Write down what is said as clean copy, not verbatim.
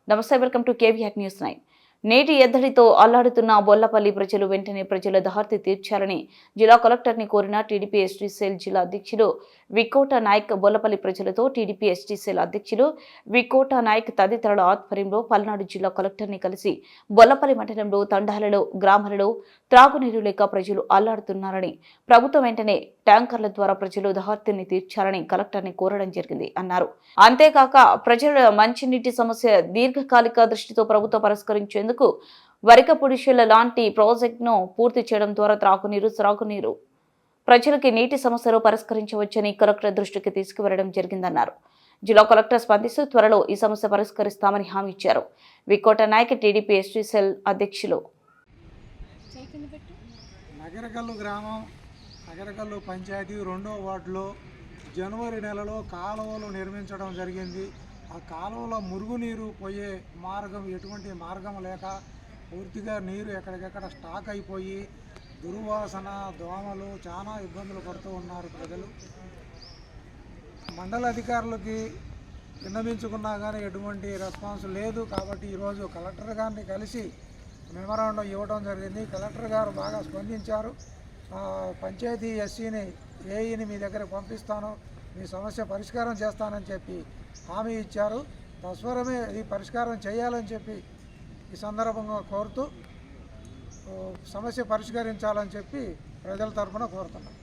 నమస్తే, welcome to KVR news 9. నేటి ఎద్దడితో అల్లాడుతున్న బొల్లపల్లి ప్రజలు వెంటనే ప్రజల దాహార్తి తీర్చాలని జిల్లా కలెక్టర్ని కోరిన టీడీపీ ఎస్టీ సెల్ జిల్లా అధ్యక్షులు వికోట నాయక్. బొల్లపల్లి ప్రజలతో టీడీపీ ఎస్టీ సెల్ అధ్యక్షులు వికోట నాయక్ తదితరుల ఆధ్వర్యంలో పల్నాడు జిల్లా కలెక్టర్ని కలిసి బొల్లపల్లి మండలంలో తండాలలో గ్రామాలలో త్రాగునీరు లేక ప్రజలు అల్లాడుతున్నారని, ప్రభుత్వం వెంటనే ట్యాంకర్ల ద్వారా ప్రజలు దాహార్తిని తీర్చాలని కలెక్టర్ని కోరడం జరిగింది అన్నారు. అంతేకాక ప్రజల మంచినీటి సమస్య దీర్ఘకాలిక దృష్టితో ప్రభుత్వం పరిష్కరించేందుకు వరికపుడిషెల లాంటి ప్రాజెక్టును పూర్తి చేయడం ద్వారా త్రాగునీరు ప్రజలకి నీటి సమస్యలు పరిష్కరించవచ్చని కలెక్టర్ దృష్టికి తీసుకువెళ్లడం జరిగిందన్నారు. జిల్లా కలెక్టర్ స్పందిస్తూ త్వరలో ఈ సమస్య పరిష్కరిస్తామని హామీ ఇచ్చారు. Vikota Nayak TDP ST cell అధ్యక్షులు. నగరకల్లు గ్రామం, నగరకల్లు పంచాయతీ 2వ వార్డులో జనవరి నెలలో కాలువలు నిర్మించడం జరిగింది. ఆ కాలువలో మురుగునీరు పోయే మార్గం, ఎటువంటి మార్గం లేక పూర్తిగా నీరు ఎక్కడికెక్కడ స్టాక్ అయిపోయి దుర్వాసన, దోమలు చాలా ఇబ్బందులు పడుతూ ఉన్నారు ప్రజలు. మండల అధికారులకి విన్నవించుకున్నా కానీ ఎటువంటి రెస్పాన్స్ లేదు. కాబట్టి ఈరోజు కలెక్టర్ గారిని కలిసి మెమరాండం ఇవ్వడం జరిగింది. కలెక్టర్ గారు బాగా స్పందించారు. పంచాయతీ ఎస్సీని, ఏఈని మీ దగ్గరకు పంపిస్తాను, మీ సమస్య పరిష్కారం చేస్తానని చెప్పి హామీ ఇచ్చారు. తత్వరమే ఇది పరిష్కారం చేయాలని చెప్పి ఈ సందర్భంగా కోరుతూ సమస్య పరిష్కరించాలని చెప్పి ప్రజల తరఫున కోరుతున్నాం.